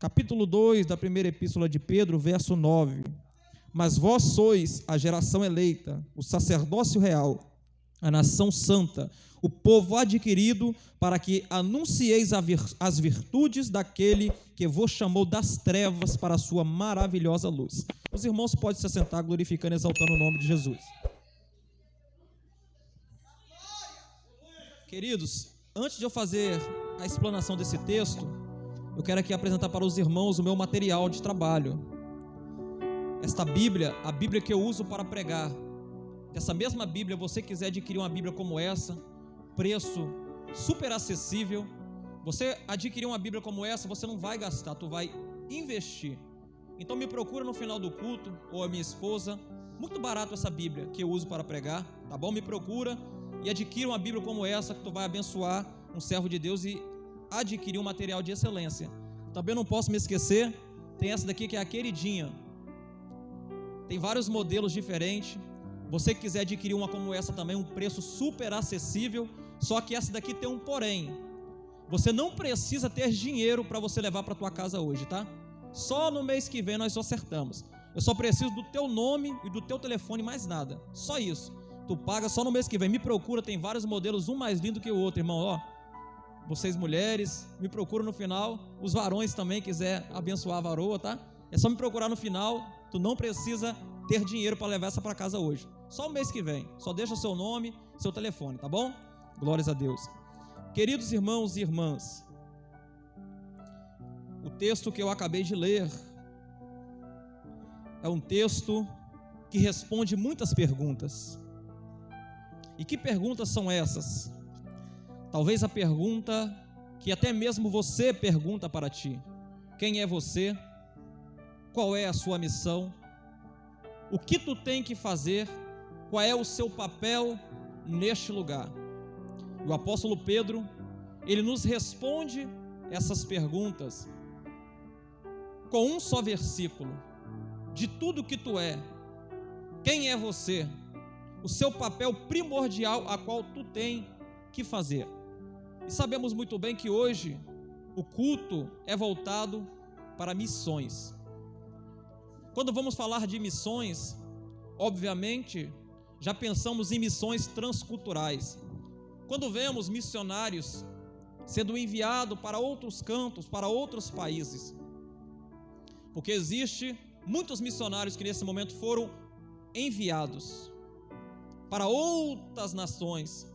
capítulo 2 da primeira epístola de Pedro, verso 9. Mas vós sois a geração eleita, o sacerdócio real, a nação santa, o povo adquirido, para que anuncieis as virtudes daquele que vos chamou das trevas para a sua maravilhosa luz. Os irmãos podem se assentar glorificando e exaltando o nome de Jesus. Queridos, antes de eu fazer a explanação desse texto, eu quero aqui apresentar para os irmãos o meu material de trabalho. Esta Bíblia, a Bíblia que eu uso para pregar. Essa mesma Bíblia, você quiser adquirir uma Bíblia como essa, preço super acessível, você adquirir uma Bíblia como essa, você não vai gastar, tu vai investir. Então me procura no final do culto, ou a minha esposa, muito barato essa Bíblia que eu uso para pregar, tá bom? Me procura e adquira uma Bíblia como essa, que tu vai abençoar um servo de Deus e adquirir um material de excelência. Também não posso me esquecer, tem essa daqui que é a queridinha, tem vários modelos diferentes. Você que quiser adquirir uma como essa também, um preço super acessível, só que essa daqui tem um porém. Você não precisa ter dinheiro para você levar para tua casa hoje, tá? Só no mês que vem nós acertamos. Eu só preciso do teu nome e do teu telefone, mais nada. Só isso. Tu paga só no mês que vem. Me procura, tem vários modelos, um mais lindo que o outro, irmão, ó. Vocês mulheres, me procuram no final. Os varões também, quiser abençoar a varoa, tá? É só me procurar no final. Tu não precisa ter dinheiro para levar essa para casa hoje. Só o mês que vem. Só deixa seu nome, seu telefone, tá bom? Glórias a Deus. Queridos irmãos e irmãs, o texto que eu acabei de ler é um texto que responde muitas perguntas. E que perguntas são essas? Talvez a pergunta que até mesmo você pergunta para ti: quem é você? Qual é a sua missão? O que tu tem que fazer? Qual é o seu papel neste lugar? E o apóstolo Pedro, ele nos responde essas perguntas com um só versículo: de tudo que tu é, quem é você? O seu papel primordial a qual tu tem que fazer. E sabemos muito bem que hoje o culto é voltado para missões. Quando vamos falar de missões, obviamente, já pensamos em missões transculturais. Quando vemos missionários sendo enviados para outros cantos, para outros países, porque existe muitos missionários que nesse momento foram enviados para outras nações,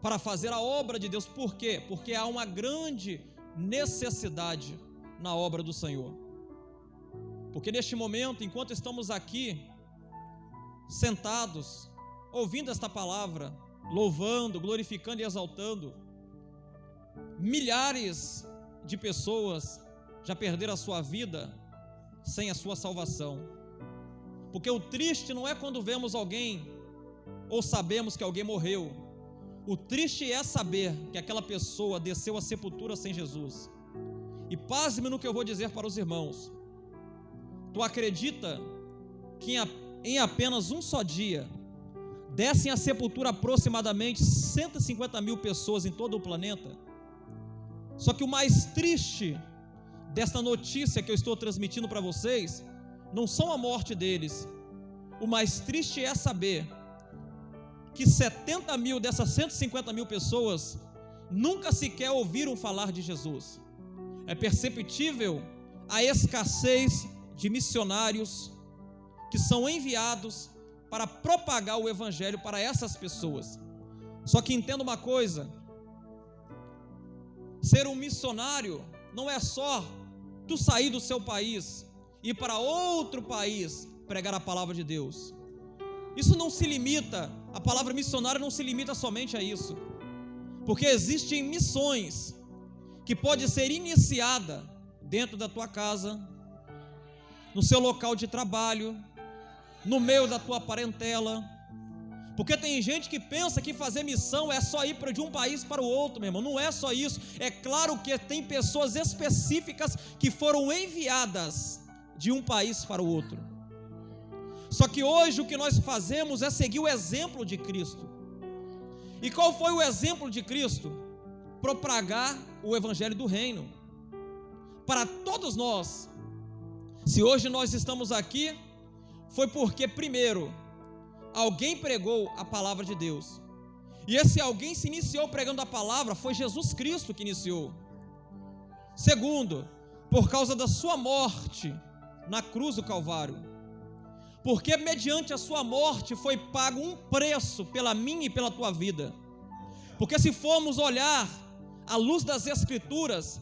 para fazer a obra de Deus. Por quê? Porque há uma grande necessidade na obra do Senhor. Porque neste momento, enquanto estamos aqui, sentados, ouvindo esta palavra, louvando, glorificando e exaltando, milhares de pessoas já perderam a sua vida sem a sua salvação. Porque o triste não é quando vemos alguém, ou sabemos que alguém morreu. O triste é saber que aquela pessoa desceu à sepultura sem Jesus. E pasme no que eu vou dizer para os irmãos. Tu acredita que em apenas um só dia descem à sepultura aproximadamente 150 mil pessoas em todo o planeta? Só que o mais triste desta notícia que eu estou transmitindo para vocês não são a morte deles. O mais triste é saber que 70 mil dessas 150 mil pessoas nunca sequer ouviram falar de Jesus. É perceptível a escassez de missionários que são enviados para propagar o evangelho para essas pessoas. Só que entenda uma coisa: ser um missionário não é só tu sair do seu país e ir para outro país pregar a palavra de Deus. Isso não se limita, a palavra missionário não se limita somente a isso, porque existem missões que pode ser iniciada dentro da tua casa, no seu local de trabalho, no meio da tua parentela. Porque tem gente que pensa que fazer missão é só ir de um país para o outro, meu irmão. Não é só isso. É claro que tem pessoas específicas que foram enviadas de um país para o outro. Só que hoje o que nós fazemos é seguir o exemplo de Cristo. E qual foi o exemplo de Cristo? Propagar o evangelho do reino, para todos nós. Se hoje nós estamos aqui, foi porque, primeiro, alguém pregou a palavra de Deus. E esse alguém se iniciou pregando a palavra, foi Jesus Cristo que iniciou. Segundo, por causa da sua morte na cruz do Calvário. Porque mediante a sua morte foi pago um preço pela minha e pela tua vida. Porque se formos olhar à luz das Escrituras,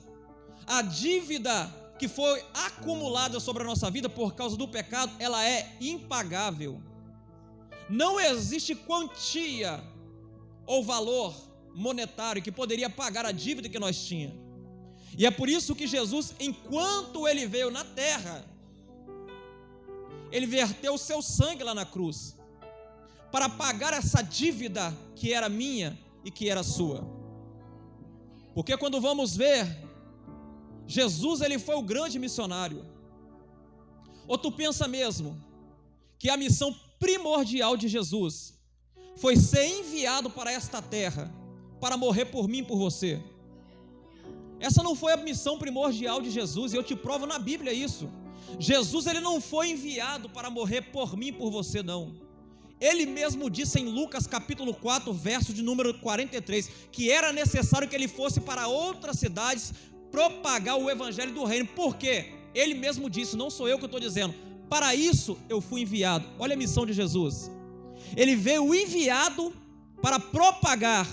a dívida que foi acumulada sobre a nossa vida por causa do pecado, ela é impagável. Não existe quantia ou valor monetário que poderia pagar a dívida que nós tínhamos. E é por isso que Jesus, enquanto ele veio na terra, ele verteu o seu sangue lá na cruz, para pagar essa dívida que era minha e que era sua. Porque quando vamos ver, Jesus, ele foi o grande missionário. Ou tu pensa mesmo que a missão primordial de Jesus foi ser enviado para esta terra para morrer por mim e por você? Essa não foi a missão primordial de Jesus, e eu te provo na Bíblia isso. Jesus, ele não foi enviado para morrer por mim e por você, não. Ele mesmo disse em Lucas capítulo 4, verso de número 43, que era necessário que ele fosse para outras cidades propagar o evangelho do reino. Por quê? Ele mesmo disse, não sou eu que estou dizendo, para isso eu fui enviado. Olha a missão de Jesus. Ele veio enviado para propagar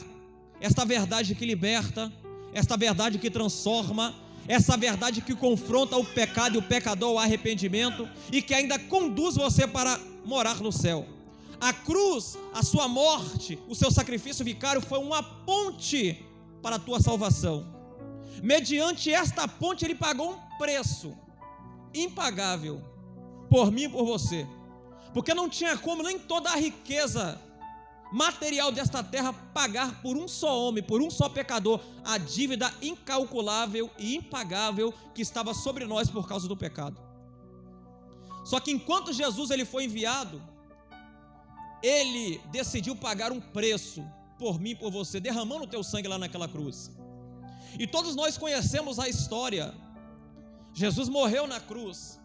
esta verdade que liberta, esta verdade que transforma, essa verdade que confronta o pecado e o pecador ao arrependimento, e que ainda conduz você para morar no céu. A cruz, a sua morte, o seu sacrifício vicário foi uma ponte para a tua salvação. Mediante esta ponte ele pagou um preço impagável por mim e por você, porque não tinha como nem toda a riqueza material desta terra pagar por um só homem, por um só pecador, a dívida incalculável e impagável que estava sobre nós por causa do pecado. Só que enquanto Jesus ele foi enviado, ele decidiu pagar um preço por mim e por você, derramando o teu sangue lá naquela cruz. E todos nós conhecemos a história. Jesus morreu na cruz,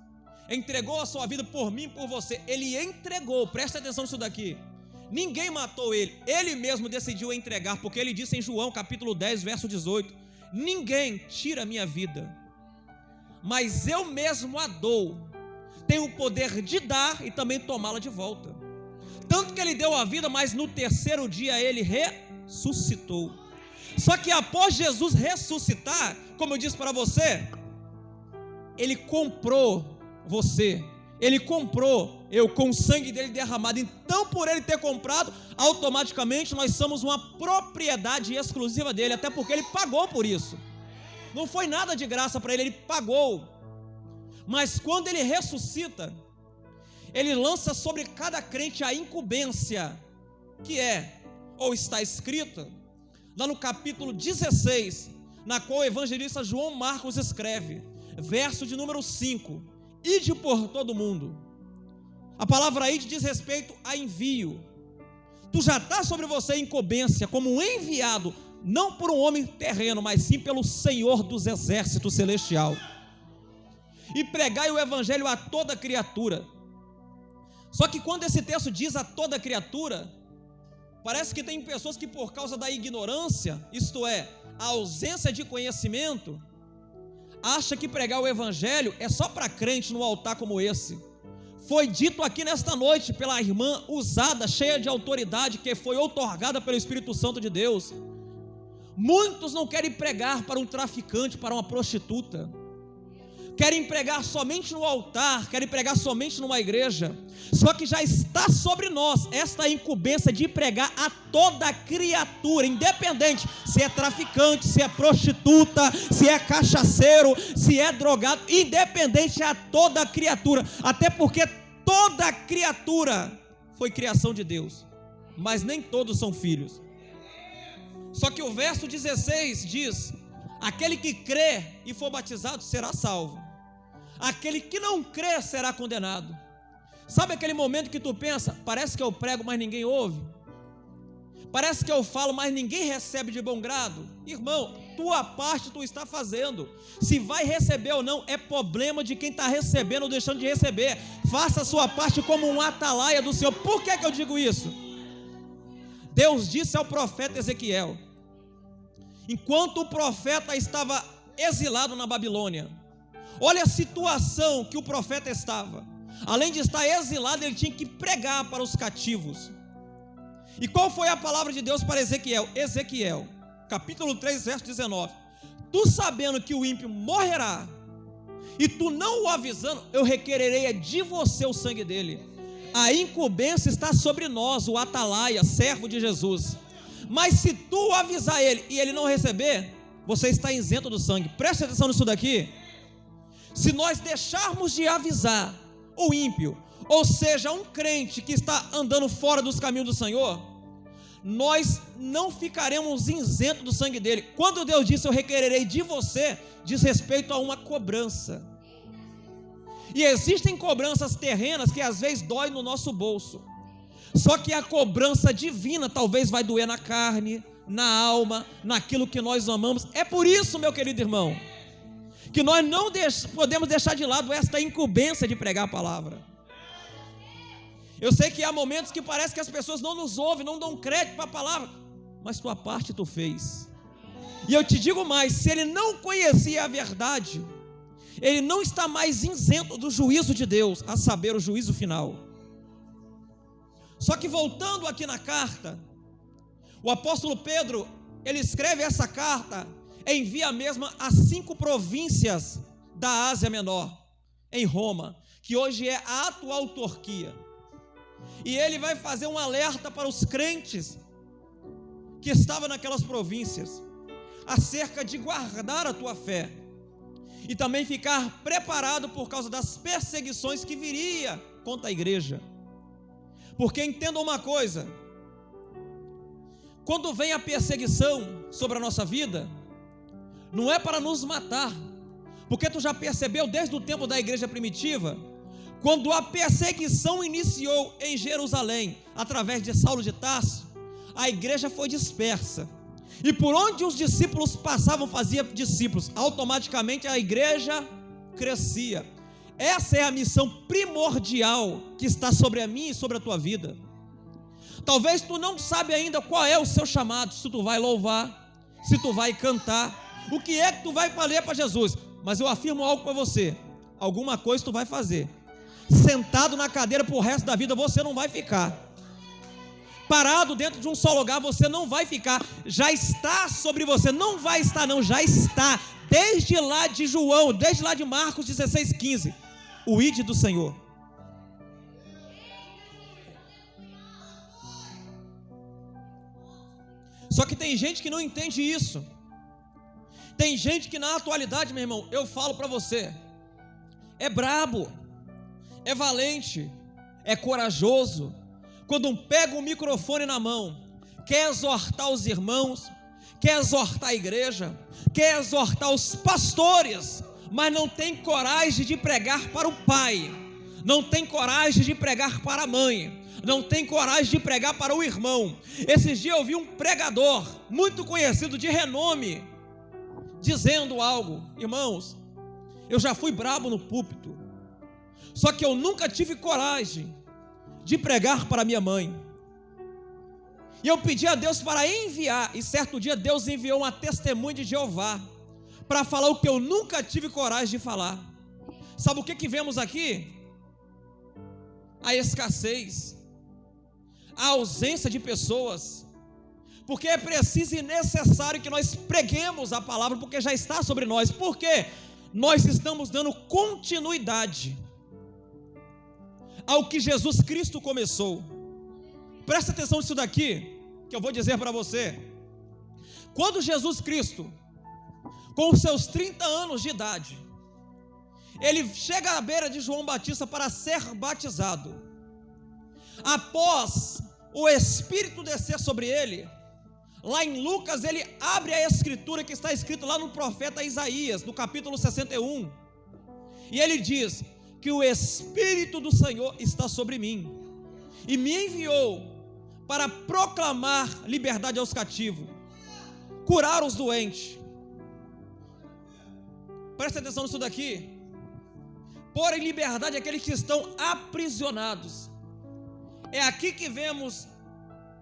entregou a sua vida por mim e por você. Ele entregou, presta atenção nisso daqui. Ninguém matou ele, ele mesmo decidiu entregar, porque ele disse em João capítulo 10, verso 18, ninguém tira a minha vida, mas eu mesmo a dou, tenho o poder de dar e também tomá-la de volta. Tanto que ele deu a vida, mas no terceiro dia ele ressuscitou. Só que após Jesus ressuscitar, como eu disse para você, ele comprou você, ele comprou eu com o sangue dele derramado. Então, por ele ter comprado, automaticamente nós somos uma propriedade exclusiva dele, até porque ele pagou por isso. Não foi nada de graça para ele, ele pagou. Mas quando ele ressuscita, ele lança sobre cada crente a incumbência, que é, ou está escrita lá no capítulo 16, na qual o evangelista João Marcos escreve, verso de número 5, ide por todo mundo. A palavra ide diz respeito a envio. Tu já está sobre você a incumbência como um enviado, não por um homem terreno, mas sim pelo Senhor dos exércitos celestial. E pregai o evangelho a toda criatura. Só que quando esse texto diz a toda criatura, parece que tem pessoas que por causa da ignorância, isto é, a ausência de conhecimento, acha que pregar o evangelho é só para crente no altar como esse. Foi dito aqui nesta noite pela irmã usada, cheia de autoridade, que foi outorgada pelo Espírito Santo de Deus. Muitos não querem pregar para um traficante, para uma prostituta, querem pregar somente no altar, querem pregar somente numa igreja. Só que já está sobre nós esta incumbência de pregar a toda criatura, independente se é traficante, se é prostituta, se é cachaceiro, se é drogado, independente a toda criatura, até porque toda criatura foi criação de Deus, mas nem todos são filhos. Só que o verso 16 diz: aquele que crê e for batizado será salvo, aquele que não crê será condenado. Sabe aquele momento que tu pensa, parece que eu prego, mas ninguém ouve? Parece que eu falo, mas ninguém recebe de bom grado. Irmão, tua parte tu está fazendo. Se vai receber ou não, é problema de quem está recebendo ou deixando de receber. Faça a sua parte como um atalaia do Senhor. Por que eu digo isso? Deus disse ao profeta Ezequiel, enquanto o profeta estava exilado na Babilônia, olha a situação que o profeta estava. Além de estar exilado, ele tinha que pregar para os cativos. E qual foi a palavra de Deus para Ezequiel? Ezequiel, capítulo 3, verso 19. Tu sabendo que o ímpio morrerá, e tu não o avisando, eu requererei de você o sangue dele. A incumbência está sobre nós, o atalaia, servo de Jesus. Mas se tu avisar ele e ele não receber, você está isento do sangue. Preste atenção nisso daqui. Se nós deixarmos de avisar o ímpio, ou seja, um crente que está andando fora dos caminhos do Senhor, nós não ficaremos isentos do sangue dele. Quando Deus disse, eu requererei de você, diz respeito a uma cobrança. E existem cobranças terrenas que às vezes dói no nosso bolso. Só que a cobrança divina talvez vai doer na carne, na alma, naquilo que nós amamos. É por isso, meu querido irmão, que nós não podemos deixar de lado esta incumbência de pregar a palavra. Eu sei que há momentos que parece que as pessoas não nos ouvem, não dão crédito para a palavra, mas tua parte tu fez. E eu te digo mais, se ele não conhecia a verdade, ele não está mais isento do juízo de Deus, a saber, o juízo final. Só que voltando aqui na carta, o apóstolo Pedro, ele escreve essa carta, envia a mesma a 5 províncias da Ásia Menor, em Roma, que hoje é a atual Turquia. E ele vai fazer um alerta para os crentes que estavam naquelas províncias, acerca de guardar a tua fé, e também ficar preparado por causa das perseguições que viria contra a igreja. Porque entenda uma coisa, quando vem a perseguição sobre a nossa vida, não é para nos matar, porque tu já percebeu desde o tempo da igreja primitiva, quando a perseguição iniciou em Jerusalém, através de Saulo de Tarso, a igreja foi dispersa, e por onde os discípulos passavam, fazia discípulos, automaticamente a igreja crescia. Essa é a missão primordial que está sobre a minha e sobre a tua vida. Talvez tu não sabe ainda qual é o seu chamado, se tu vai louvar, se tu vai cantar, o que é que tu vai fazer para Jesus, mas eu afirmo algo para você, alguma coisa tu vai fazer. Sentado na cadeira por resto da vida você não vai ficar, parado dentro de um só lugar você não vai ficar, já está sobre você, não vai estar não, já está, desde lá de João, desde lá de Marcos 16:15, o ide do Senhor. Só que tem gente que não entende isso, tem gente que na atualidade, meu irmão, eu falo para você, é brabo, é valente, é corajoso, quando pega o microfone na mão, quer exortar os irmãos, quer exortar a igreja, quer exortar os pastores, mas não tem coragem de pregar para o pai, não tem coragem de pregar para a mãe, não tem coragem de pregar para o irmão. Esses dias eu vi um pregador muito conhecido, de renome, dizendo algo, irmãos, eu já fui brabo no púlpito, só que eu nunca tive coragem de pregar para minha mãe, e eu pedi a Deus para enviar, e certo dia Deus enviou uma testemunha de Jeová, para falar o que eu nunca tive coragem de falar. Sabe o que vemos aqui? A escassez, a ausência de pessoas, porque é preciso e necessário que nós preguemos a palavra, porque já está sobre nós, porque nós estamos dando continuidade ao que Jesus Cristo começou. Presta atenção nisso daqui, que eu vou dizer para você. Quando Jesus Cristo, com os seus 30 anos de idade, ele chega à beira de João Batista para ser batizado, após o Espírito descer sobre ele, lá em Lucas ele abre a escritura que está escrito lá no profeta Isaías, no capítulo 61, e ele diz que o Espírito do Senhor está sobre mim, e me enviou para proclamar liberdade aos cativos, curar os doentes. Presta atenção nisso daqui. Pôr em liberdade aqueles que estão aprisionados. É aqui que vemos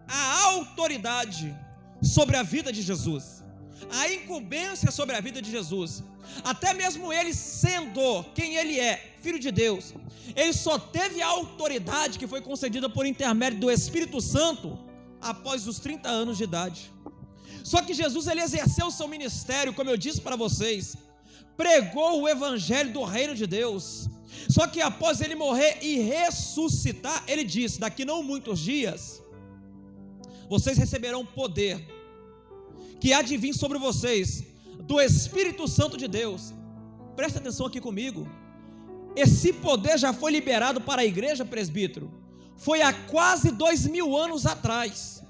a autoridade sobre a vida de Jesus, a incumbência sobre a vida de Jesus. Até mesmo ele sendo quem ele é, Filho de Deus, ele só teve a autoridade que foi concedida por intermédio do Espírito Santo após os 30 anos de idade. Só que Jesus, ele exerceu o seu ministério, como eu disse para vocês, pregou o evangelho do reino de Deus. Só que após ele morrer e ressuscitar, ele disse: daqui não muitos dias, vocês receberão poder, que há de vir sobre vocês, do Espírito Santo de Deus. Presta atenção aqui comigo. Esse poder já foi liberado para a igreja, presbítero, foi há quase 2000 anos atrás.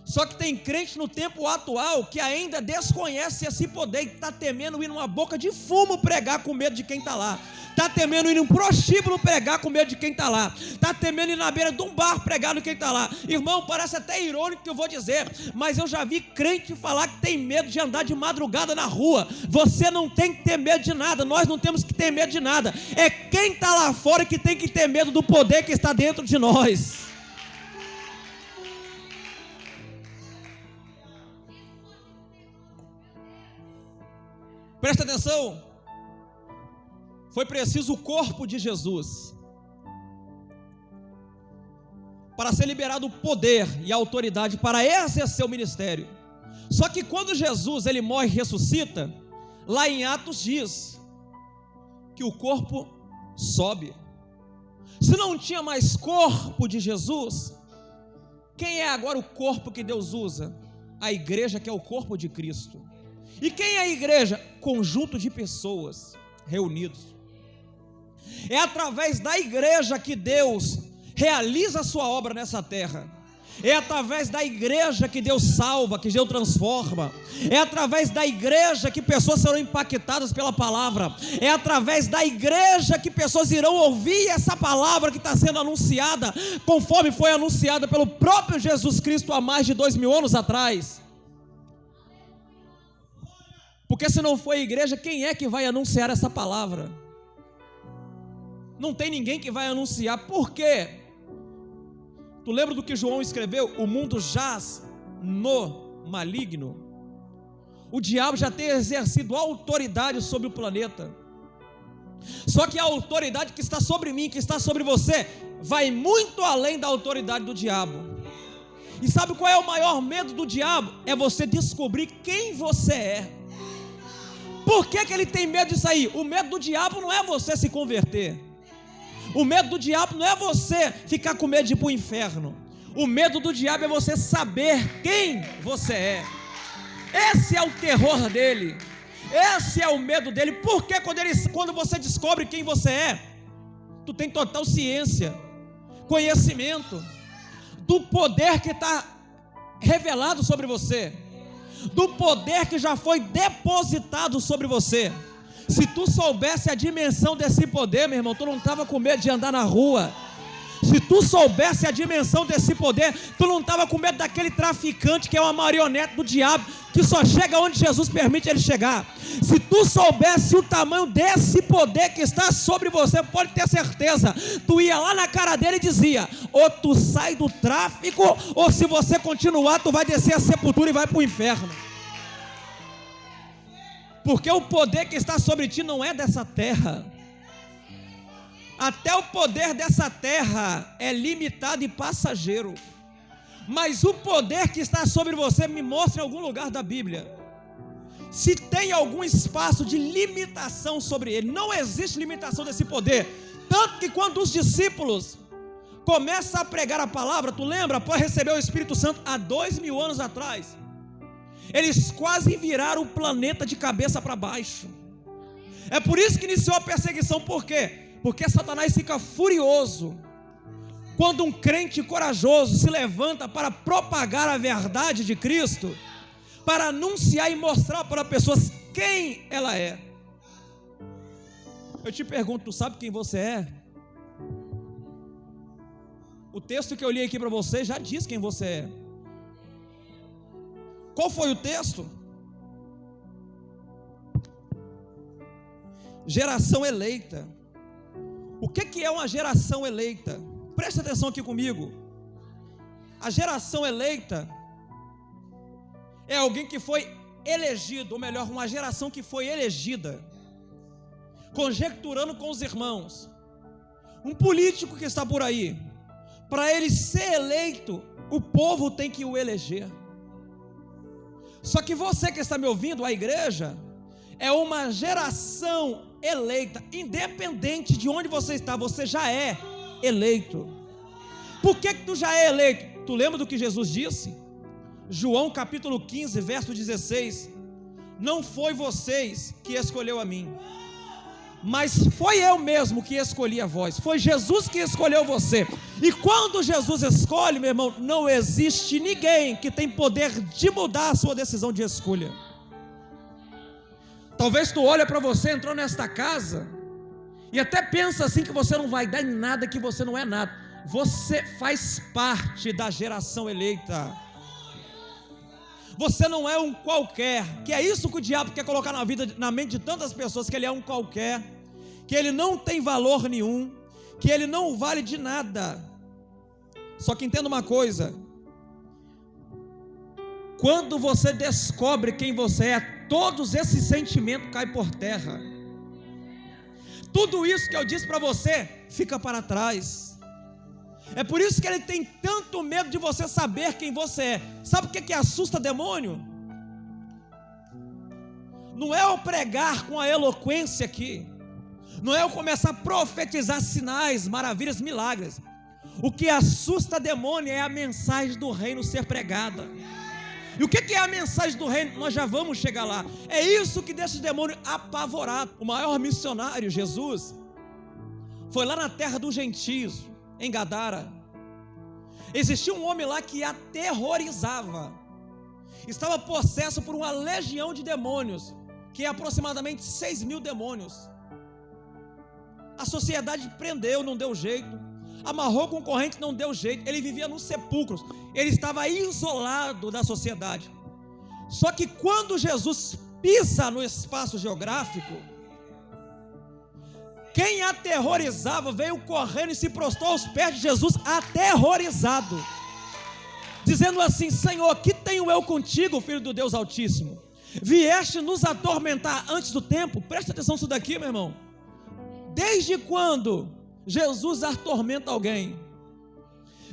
Só que tem crente no tempo atual que ainda desconhece esse poder e está temendo ir numa boca de fumo pregar com medo de quem está lá. Está temendo ir num prostíbulo pregar com medo de quem está lá. Está temendo ir na beira de um bar pregar no quem está lá. Irmão, parece até irônico que eu vou dizer, mas eu já vi crente falar que tem medo de andar de madrugada na rua. Você não tem que ter medo de nada, nós não temos que ter medo de nada. É quem está lá fora que tem que ter medo do poder que está dentro de nós. Presta atenção. Foi preciso o corpo de Jesus para ser liberado o poder e a autoridade para exercer o ministério. Só que quando Jesus ele morre e ressuscita, lá em Atos diz que o corpo sobe. Se não tinha mais corpo de Jesus, quem é agora o corpo que Deus usa? A igreja, que é o corpo de Cristo. E quem é a igreja? Conjunto de pessoas reunidos. É através da igreja que Deus realiza a sua obra nessa terra. É através da igreja que Deus salva, que Deus transforma. É através da igreja que pessoas serão impactadas pela palavra. É através da igreja que pessoas irão ouvir essa palavra que está sendo anunciada, conforme foi anunciada pelo próprio Jesus Cristo há mais de 2000 anos atrás. Porque se não for a igreja, quem é que vai anunciar essa palavra? Não tem ninguém que vai anunciar. Por quê? Tu lembra do que João escreveu? O mundo jaz no maligno. O diabo já tem exercido autoridade sobre o planeta. Só que a autoridade que está sobre mim, que está sobre você, vai muito além da autoridade do diabo. E sabe qual é o maior medo do diabo? É você descobrir quem você é. Por que ele tem medo disso aí? O medo do diabo não é você se converter. O medo do diabo não é você ficar com medo de ir para o inferno. O medo do diabo é você saber quem você é. Esse é o terror dele. Esse é o medo dele. Porque quando você descobre quem você é, tu tem total ciência, conhecimento do poder que está revelado sobre você, do poder que já foi depositado sobre você. Se tu soubesse a dimensão desse poder, meu irmão, tu não estava com medo de andar na rua. Se tu soubesse a dimensão desse poder, tu não estava com medo daquele traficante que é uma marionete do diabo, que só chega onde Jesus permite ele chegar. Se tu soubesse o tamanho desse poder que está sobre você, pode ter certeza, tu ia lá na cara dele e dizia: ou tu sai do tráfico, ou se você continuar, tu vai descer a sepultura e vai para o inferno. Porque o poder que está sobre ti não é dessa terra. Até o poder dessa terra é limitado e passageiro. Mas o poder que está sobre você, me mostra em algum lugar da Bíblia se tem algum espaço de limitação sobre ele. Não existe limitação desse poder. Tanto que quando os discípulos começam a pregar a palavra, tu lembra, após receber o Espírito Santo há 2000 anos atrás, eles quase viraram o planeta de cabeça para baixo. É por isso que iniciou a perseguição. Por quê? Porque Satanás fica furioso quando um crente corajoso se levanta para propagar a verdade de Cristo, para anunciar e mostrar para pessoas quem ela é. Eu te pergunto, tu sabe quem você é? O texto que eu li aqui para você já diz quem você é. Qual foi o texto? Geração eleita. O que é uma geração eleita? Preste atenção aqui comigo. A geração eleita é alguém que foi elegido, ou melhor, uma geração que foi elegida, conjecturando com os irmãos. Um político que está por aí, para ele ser eleito, o povo tem que o eleger. Só que você que está me ouvindo, a igreja, é uma geração eleita, independente de onde você está, você já é eleito. Por que tu já é eleito? Tu lembra do que Jesus disse? João capítulo 15, verso 16: não foi vocês que escolheu a mim, mas foi eu mesmo que escolhi a vós. Foi Jesus que escolheu você. E quando Jesus escolhe, meu irmão, não existe ninguém que tem poder de mudar a sua decisão de escolha. Talvez tu olha para você, entrou nesta casa e até pensa assim que você não vai dar em nada, que você não é nada. Você faz parte da geração eleita. Você não é um qualquer, que é isso que o diabo quer colocar na mente de tantas pessoas, que ele é um qualquer, que ele não tem valor nenhum, que ele não vale de nada. Só que entenda uma coisa: quando você descobre quem você é, todos esses sentimentos caem por terra. Tudo isso que eu disse para você fica para trás. É por isso que ele tem tanto medo de você saber quem você é. Sabe o que assusta demônio? Não é eu pregar com a eloquência aqui, não é eu começar a profetizar sinais, maravilhas, milagres. O que assusta demônio é a mensagem do reino ser pregada. E o que é a mensagem do reino? Nós já vamos chegar lá. É isso que deixa o demônio apavorado. O maior missionário, Jesus, foi lá na terra dos gentios, em Gadara. Existia um homem lá que aterrorizava, estava possesso por uma legião de demônios, que é aproximadamente 6.000 demônios. A sociedade prendeu, não deu jeito, amarrou com corrente, não deu jeito. Ele vivia nos sepulcros, ele estava isolado da sociedade. Só que quando Jesus pisa no espaço geográfico, quem aterrorizava veio correndo e se prostrou aos pés de Jesus, aterrorizado, dizendo assim: Senhor, que tenho eu contigo, Filho do Deus Altíssimo? Vieste nos atormentar antes do tempo? Presta atenção nisso daqui, meu irmão. Desde quando Jesus atormenta alguém?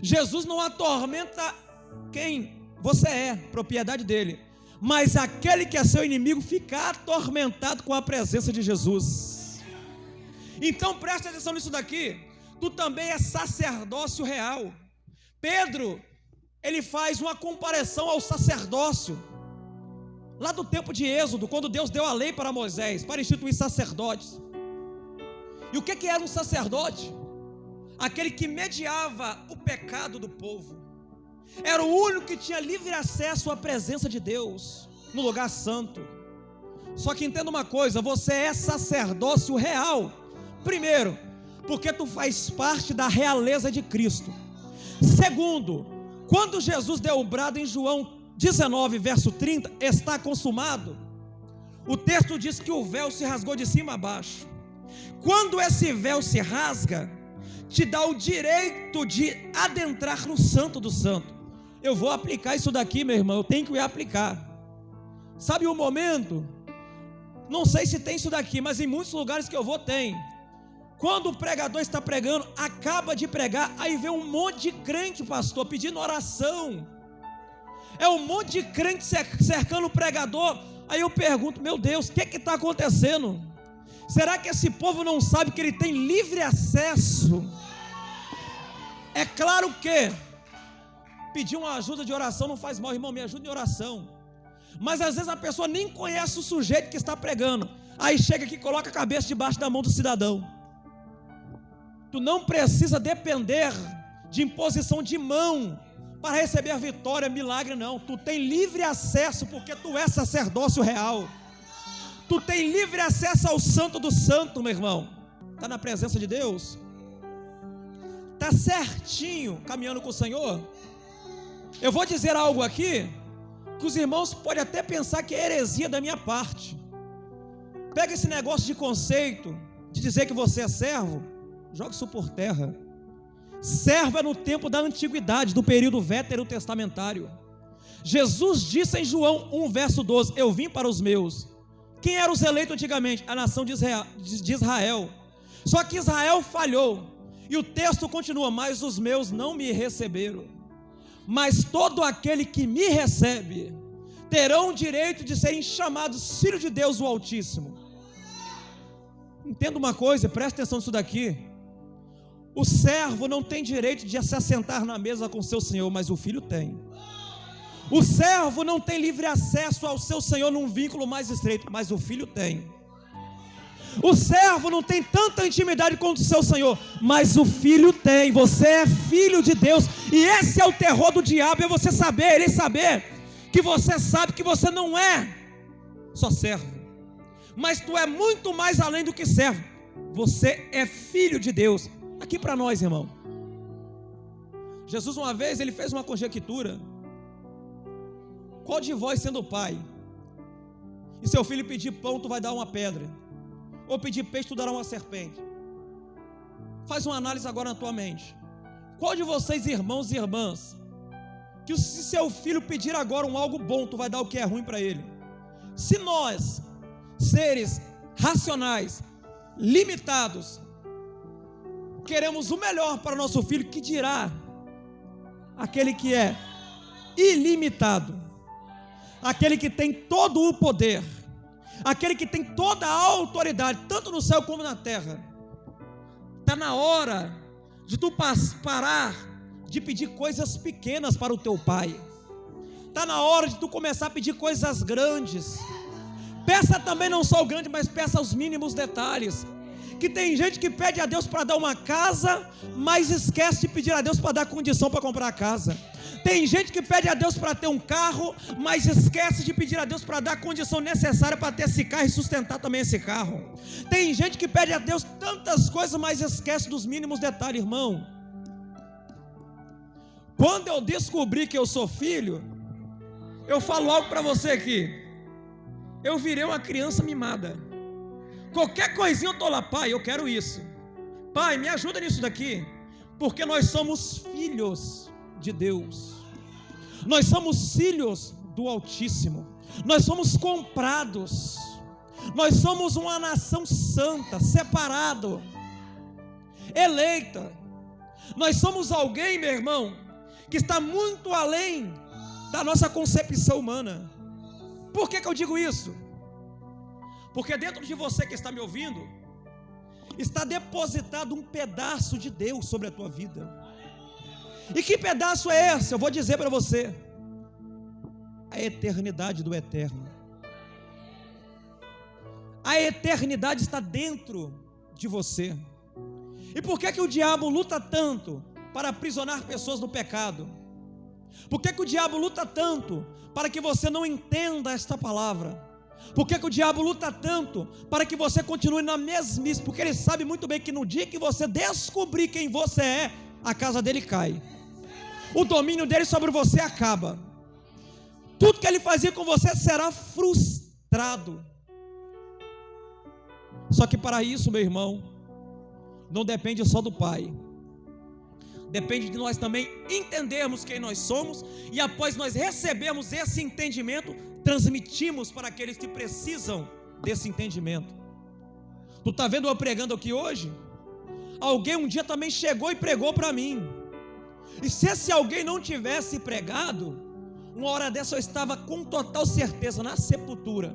Jesus não atormenta quem você é, propriedade dele, mas aquele que é seu inimigo fica atormentado com a presença de Jesus. Então presta atenção nisso daqui. Tu também é sacerdócio real. Pedro, ele faz uma comparação ao sacerdócio lá do tempo de Êxodo, quando Deus deu a lei para Moisés, para instituir sacerdotes. E o que era um sacerdote? Aquele que mediava o pecado do povo. Era o único que tinha livre acesso à presença de Deus no lugar santo. Só que entenda uma coisa: você é sacerdócio real. Primeiro, porque tu faz parte da realeza de Cristo. Segundo, quando Jesus deu o brado em João 19, verso 30, está consumado, o texto diz que o véu se rasgou de cima a baixo. Quando esse véu se rasga, te dá o direito de adentrar no Santo do Santo. Eu vou aplicar isso daqui, meu irmão, eu tenho que aplicar. Sabe o momento? Não sei se tem isso daqui, mas em muitos lugares que eu vou tem. Quando o pregador está pregando, acaba de pregar, aí vem um monte de crente, pastor, pedindo oração. É um monte de crente cercando o pregador. Aí eu pergunto: meu Deus, o que está acontecendo? Será que esse povo não sabe que ele tem livre acesso? É claro que pedir uma ajuda de oração não faz mal, irmão, me ajuda em oração. Mas às vezes a pessoa nem conhece o sujeito que está pregando, aí chega aqui e coloca a cabeça debaixo da mão do cidadão. Tu não precisa depender de imposição de mão para receber a vitória, milagre, não. Tu tem livre acesso, porque tu é sacerdócio real. Tu tem livre acesso ao Santo do Santo, meu irmão. Está na presença de Deus? está certinho caminhando com o Senhor, eu vou dizer algo aqui que os irmãos podem até pensar que é heresia da minha parte. Pega esse negócio de conceito de dizer que você é servo, joga isso por terra. Servo é no tempo da antiguidade, do período veterotestamentário. Jesus disse em João 1 verso 12: eu vim para os meus. Quem eram os eleitos antigamente? A nação de Israel. Só que Israel falhou, e o texto continua: mas os meus não me receberam. Mas todo aquele que me recebe terão o direito de serem chamados filhos de Deus o Altíssimo. Entenda uma coisa, presta atenção nisso daqui. O servo não tem direito de se assentar na mesa com seu senhor, mas o filho tem. O servo não tem livre acesso ao seu senhor num vínculo mais estreito, mas o filho tem. O servo não tem tanta intimidade quanto o seu senhor, mas o filho tem. Você é filho de Deus, e esse é o terror do diabo, é você saber, ele saber que você sabe que você não é só servo, mas tu é muito mais além do que servo. Você é filho de Deus. Aqui para nós, irmão, Jesus uma vez ele fez uma conjectura: qual de vós sendo pai, e seu filho pedir pão, tu vai dar uma pedra? Ou pedir peixe, tu dará uma serpente? Faz uma análise agora na tua mente. Qual de vocês, irmãos e irmãs, que se seu filho pedir agora algo bom, tu vai dar o que é ruim para ele? Se nós, seres racionais, limitados, queremos o melhor para nosso filho, que dirá aquele que é ilimitado, aquele que tem todo o poder, aquele que tem toda a autoridade, tanto no céu como na terra? Está na hora de tu parar de pedir coisas pequenas para o teu pai. Está na hora de tu começar a pedir coisas grandes. Peça também não só o grande, mas peça os mínimos detalhes. Que tem gente que pede a Deus para dar uma casa, mas esquece de pedir a Deus para dar condição para comprar a casa. Tem gente que pede a Deus para ter um carro, mas esquece de pedir a Deus para dar a condição necessária para ter esse carro e sustentar também esse carro. Tem gente que pede a Deus tantas coisas, mas esquece dos mínimos detalhes, irmão. Quando eu descobri que eu sou filho, eu falo algo para você aqui: eu virei uma criança mimada. Qualquer coisinha eu estou lá: pai, eu quero isso, pai, me ajuda nisso daqui, porque nós somos filhos de Deus, nós somos filhos do Altíssimo, nós somos comprados, nós somos uma nação santa, separado, eleita. Nós somos alguém, meu irmão, que está muito além da nossa concepção humana. Por que eu digo isso? Porque dentro de você que está me ouvindo, está depositado um pedaço de Deus sobre a tua vida. E que pedaço é esse? Eu vou dizer para você: a eternidade do eterno. A eternidade está dentro de você. E por que o diabo luta tanto para aprisionar pessoas no pecado? Por que o diabo luta tanto para que você não entenda esta palavra? Por que o diabo luta tanto para que você continue na mesmice? Porque ele sabe muito bem que no dia que você descobrir quem você é, a casa dele cai, o domínio dele sobre você acaba, tudo que ele fazia com você será frustrado. Só que para isso, meu irmão, não depende só do pai, depende de nós também entendermos quem nós somos, e após nós recebermos esse entendimento, transmitimos para aqueles que precisam desse entendimento. Tu está vendo eu pregando aqui hoje? Alguém um dia também chegou e pregou para mim, e se esse alguém não tivesse pregado, uma hora dessa eu estava com total certeza na sepultura,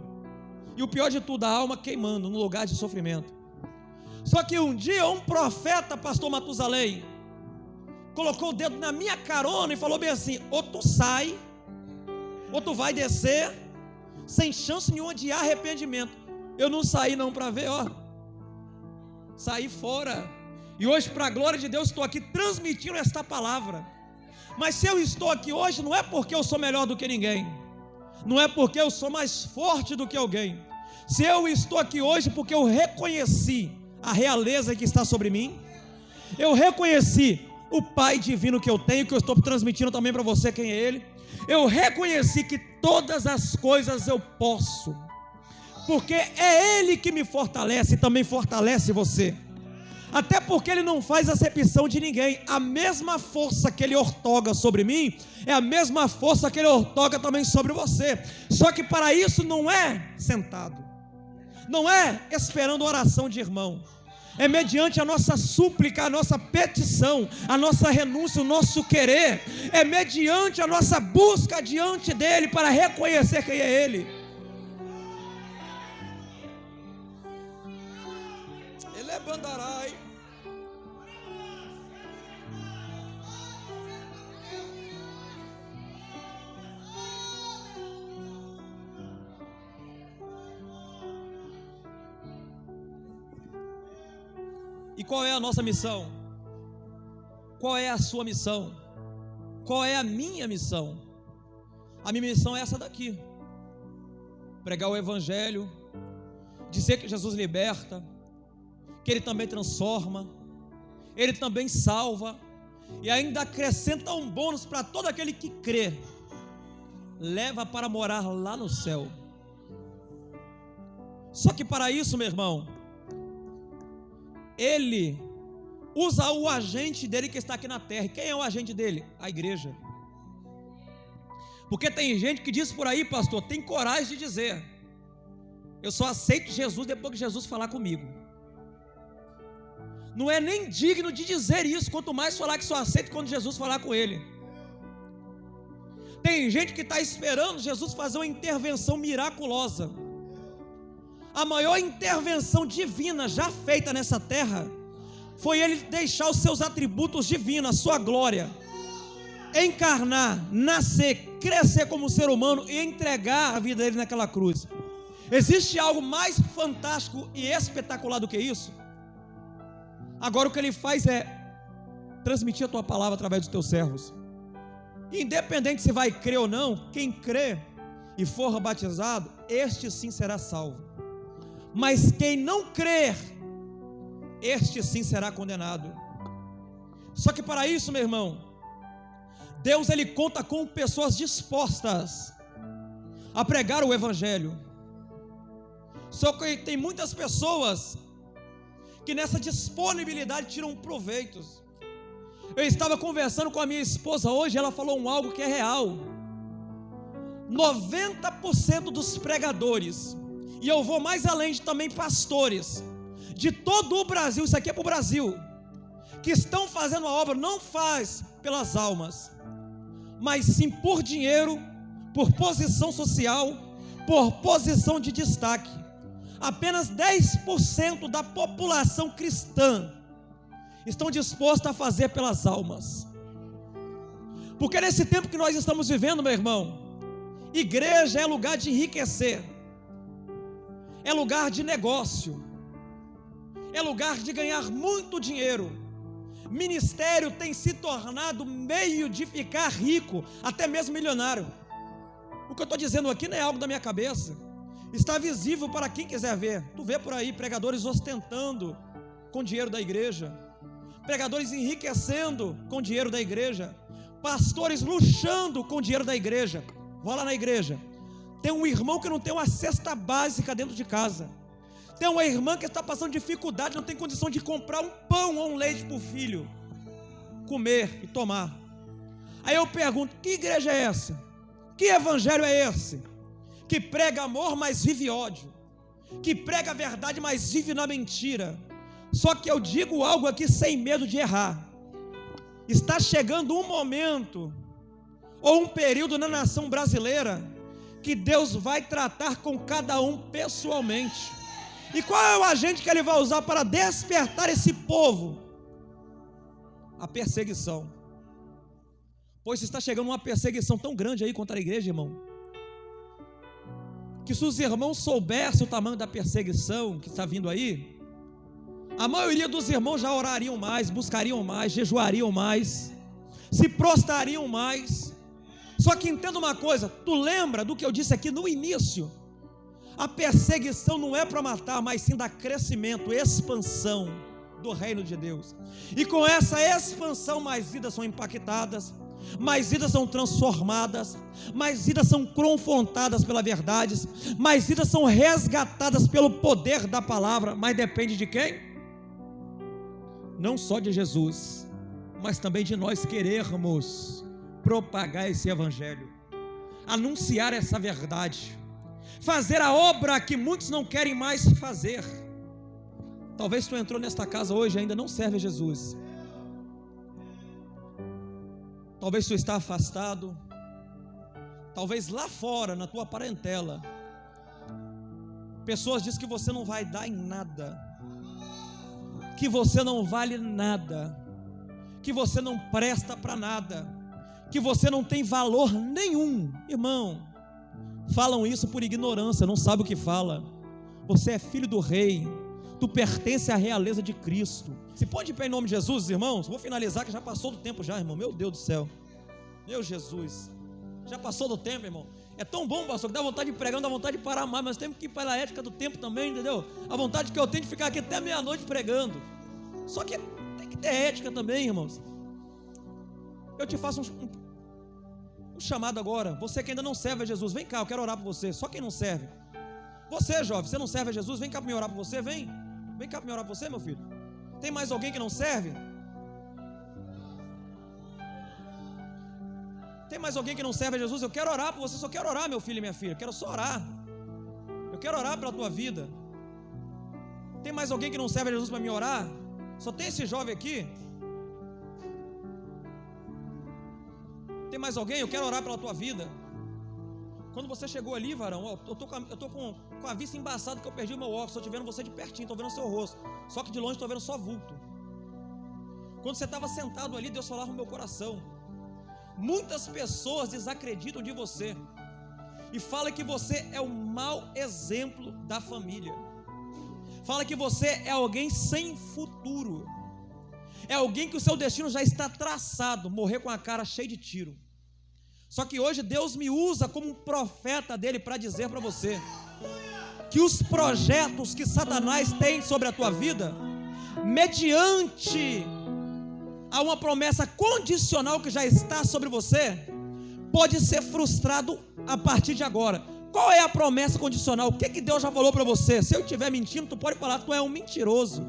e o pior de tudo, a alma queimando no lugar de sofrimento. Só que um dia um profeta, pastor Matusalém, colocou o dedo na minha carona e falou bem assim: ou tu sai, ou tu vai descer sem chance nenhuma de arrependimento. Eu não saí não para ver, saí fora. E hoje, para a glória de Deus, estou aqui transmitindo esta palavra. Mas se eu estou aqui hoje, não é porque eu sou melhor do que ninguém, não é porque eu sou mais forte do que alguém. Se eu estou aqui hoje, porque eu reconheci a realeza que está sobre mim, eu reconheci o Pai divino que eu tenho, que eu estou transmitindo também para você quem é Ele. Eu reconheci que todas as coisas eu posso, porque é Ele que me fortalece e também fortalece você. Até porque Ele não faz acepção de ninguém. A mesma força que Ele ortoga sobre mim é a mesma força que Ele ortoga também sobre você. Só que para isso não é sentado, não é esperando oração de irmão, é mediante a nossa súplica, a nossa petição, a nossa renúncia, o nosso querer, é mediante a nossa busca diante dEle para reconhecer quem é Ele. Ele é bandarai. E qual é a nossa missão? Qual é a sua missão? Qual é a minha missão? A minha missão é essa daqui: pregar o Evangelho, dizer que Jesus liberta, que Ele também transforma, Ele também salva, e ainda acrescenta um bônus para todo aquele que crê, leva para morar lá no céu. Só que para isso, meu irmão, Ele usa o agente dele que está aqui na terra. E quem é o agente dele? A igreja. Porque tem gente que diz por aí, pastor, tem coragem de dizer: eu só aceito Jesus depois que Jesus falar comigo. Não é nem digno de dizer isso, quanto mais falar que só aceita quando Jesus falar com ele. Tem gente que está esperando Jesus fazer uma intervenção miraculosa. A maior intervenção divina já feita nessa terra foi Ele deixar os seus atributos divinos, a sua glória, encarnar, nascer, crescer como ser humano e entregar a vida dele naquela cruz. Existe algo mais fantástico e espetacular do que isso? Agora o que Ele faz é transmitir a tua palavra através dos teus servos. Independente se vai crer ou não, quem crê e for batizado, este sim será salvo. Mas quem não crer, este sim será condenado. Só que para isso, meu irmão, Deus Ele conta com pessoas dispostas a pregar o Evangelho. Só que tem muitas pessoas que nessa disponibilidade tiram proveitos. Eu estava conversando com a minha esposa hoje, ela falou algo que é real. 90% dos pregadores, e eu vou mais além, de também pastores de todo o Brasil, isso aqui é para o Brasil, que estão fazendo a obra, não faz pelas almas, mas sim por dinheiro, por posição social, por posição de destaque. Apenas 10% da população cristã estão dispostos a fazer pelas almas. Porque nesse tempo que nós estamos vivendo, meu irmão, igreja é lugar de enriquecer, é lugar de negócio, é lugar de ganhar muito dinheiro. Ministério tem se tornado meio de ficar rico, até mesmo milionário. O que eu estou dizendo aqui não é algo da minha cabeça, está visível para quem quiser ver. Tu vê por aí pregadores ostentando com dinheiro da igreja, pregadores enriquecendo com dinheiro da igreja, pastores luxando com dinheiro da igreja. Vá lá na igreja, tem um irmão que não tem uma cesta básica dentro de casa, tem uma irmã que está passando dificuldade, não tem condição de comprar um pão ou um leite para o filho comer e tomar. Aí eu pergunto: que igreja é essa? Que evangelho é esse? Que prega amor, mas vive ódio, que prega a verdade, mas vive na mentira. Só que eu digo algo aqui sem medo de errar: está chegando um momento, ou um período na nação brasileira, que Deus vai tratar com cada um pessoalmente. E qual é o agente que Ele vai usar para despertar esse povo? A perseguição. Pois está chegando uma perseguição tão grande aí contra a igreja, irmão, que se os irmãos soubessem o tamanho da perseguição que está vindo aí, a maioria dos irmãos já orariam mais, buscariam mais, jejuariam mais, se prostrariam mais. Só que entenda uma coisa, tu lembra do que eu disse aqui no início? A perseguição não é para matar, mas sim dar crescimento, expansão. do reino de Deus. E com essa expansão, mais vidas são impactadas, mais vidas são transformadas, mais vidas são confrontadas pela verdade, mais vidas são resgatadas pelo poder da palavra. Mas depende de quem? Não só de Jesus, mas também de nós querermos propagar esse evangelho, anunciar essa verdade, fazer a obra que muitos não querem mais fazer. Talvez tu entrou nesta casa hoje e ainda não serve a Jesus. Talvez tu está afastado. Talvez lá fora, na tua parentela, pessoas dizem que você não vai dar em nada, que você não vale nada, que você não presta para nada, que você não tem valor nenhum. Irmão, falam isso por ignorância, não sabe o que fala. Você é filho do rei, tu pertence à realeza de Cristo. Se pode ir em nome de Jesus, irmãos. Vou finalizar que já passou do tempo já, irmão. Meu Deus do céu, meu Jesus, já passou do tempo, irmão. É tão bom, pastor, que dá vontade de pregar, não dá vontade de parar mais, mas temos que ir pela ética do tempo também, entendeu? A vontade que eu tenho de ficar aqui até meia-noite pregando. Só que tem que ter ética também, irmãos. Eu te faço um chamado agora. Você que ainda não serve a Jesus, vem cá, eu quero orar por você. Só quem não serve. Você, jovem, você não serve a Jesus, vem cá para me orar por você, vem cá para me orar por você, meu filho. Tem mais alguém que não serve? Tem mais alguém que não serve a Jesus? Eu quero orar por você, só quero orar, meu filho e minha filha. Eu quero só orar. Eu quero orar pela tua vida. Tem mais alguém que não serve a Jesus para me orar? Só tem esse jovem aqui. Tem mais alguém? Eu quero orar pela tua vida. Quando você chegou ali, varão, ó, eu tô com a vista embaçada que eu perdi o meu óculos. Estou te vendo você de pertinho, estou vendo o seu rosto. Só que de longe estou vendo só vulto. Quando você estava sentado ali, Deus falava no meu coração. Muitas pessoas desacreditam de você e falam que você é o mau exemplo da família. Fala que você é alguém sem futuro. É alguém que o seu destino já está traçado, morrer com a cara cheia de tiro. Só que hoje Deus me usa como um profeta dele para dizer para você que os projetos que Satanás tem sobre a tua vida, mediante a uma promessa condicional que já está sobre você, pode ser frustrado a partir de agora. Qual é a promessa condicional? O que Deus já falou para você? Se eu estiver mentindo, tu pode falar, tu é um mentiroso.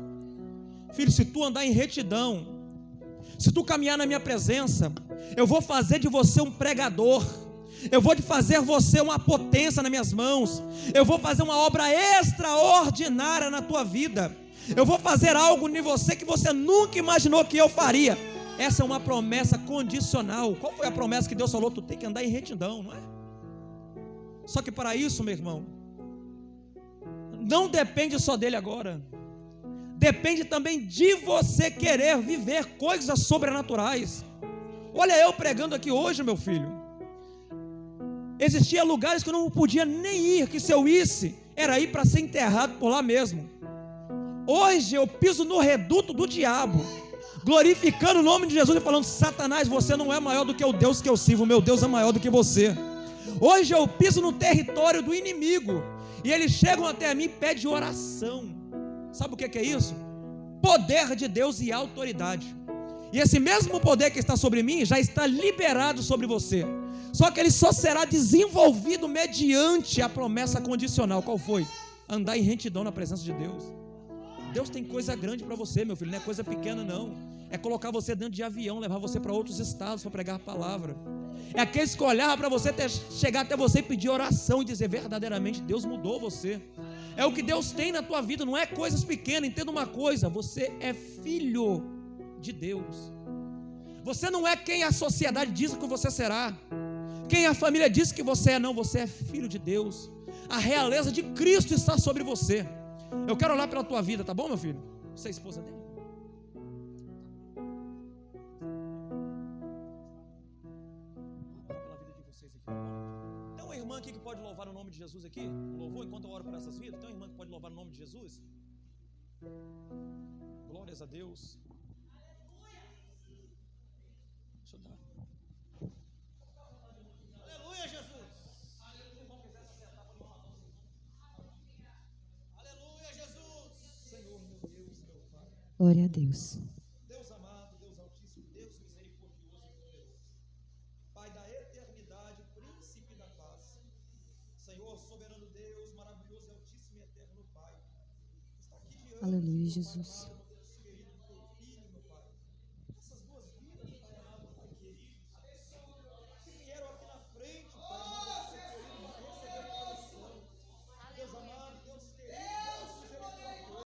Filho, se tu andar em retidão, se tu caminhar na minha presença, eu vou fazer de você um pregador, eu vou fazer você uma potência nas minhas mãos, eu vou fazer uma obra extraordinária na tua vida, eu vou fazer algo em você que você nunca imaginou que eu faria. Essa é uma promessa condicional. Qual foi a promessa que Deus falou? Tu tem que andar em retidão, não é? Só que para isso, meu irmão, não depende só dele agora, depende também de você querer viver coisas sobrenaturais. Olha eu pregando aqui hoje, meu filho. Existia lugares que eu não podia nem ir, que se eu isse, era ir para ser enterrado por lá mesmo. Hoje eu piso no reduto do diabo, glorificando o nome de Jesus e falando, Satanás, você não é maior do que o Deus que eu sirvo, meu Deus é maior do que você. Hoje eu piso no território do inimigo, e eles chegam até mim e pedem oração. Sabe o que é isso? Poder de Deus e autoridade. E esse mesmo poder que está sobre mim, já está liberado sobre você. Só que ele só será desenvolvido mediante a promessa condicional. Qual foi? Andar em retidão na presença de Deus. Deus tem coisa grande para você, meu filho, não é coisa pequena não. É colocar você dentro de avião, levar você para outros estados para pregar a palavra. É aqueles que olhavam para você, chegar até você e pedir oração e dizer verdadeiramente Deus mudou você. É o que Deus tem na tua vida, não é coisas pequenas. Entenda uma coisa, você é filho de Deus. Você não é quem a sociedade diz que você será, quem a família diz que você é, não, você é filho de Deus. A realeza de Cristo está sobre você. Eu quero orar pela tua vida, tá bom, meu filho? Você é esposa dele? Pela vida de vocês aqui, tá bom? Tem uma irmã aqui que pode louvar o nome de Jesus aqui? Louvou enquanto eu oro por essas vidas? Tem uma irmã que pode louvar o nome de Jesus? Glórias a Deus. Deixa eu dar. Aleluia, Jesus. Glória a Deus. Deus amado, Deus altíssimo, Deus misericordioso e poderoso, Pai da eternidade, príncipe da paz, Senhor, soberano Deus, maravilhoso e altíssimo e eterno Pai, está aqui diante, Aleluia, meu Pai Jesus. amado, meu Deus querido, do teu filho, meu Pai, essas duas vidas, Pai amado, Pai querido, que vieram aqui na frente, Pai amado, Pai querido, para receber uma lição. Deus amado, Deus querido, Deus misericordioso.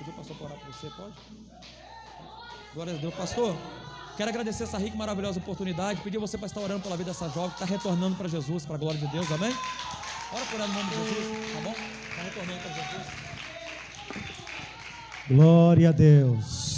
pedir o pastor para orar por você, pode? Glória a Deus. Pastor, quero agradecer essa rica e maravilhosa oportunidade, pedir você para estar orando pela vida dessa jovem que está retornando para Jesus, para a glória de Deus, amém? Ora por ela no nome de Jesus, tá bom? Está retornando para Jesus. Glória a Deus.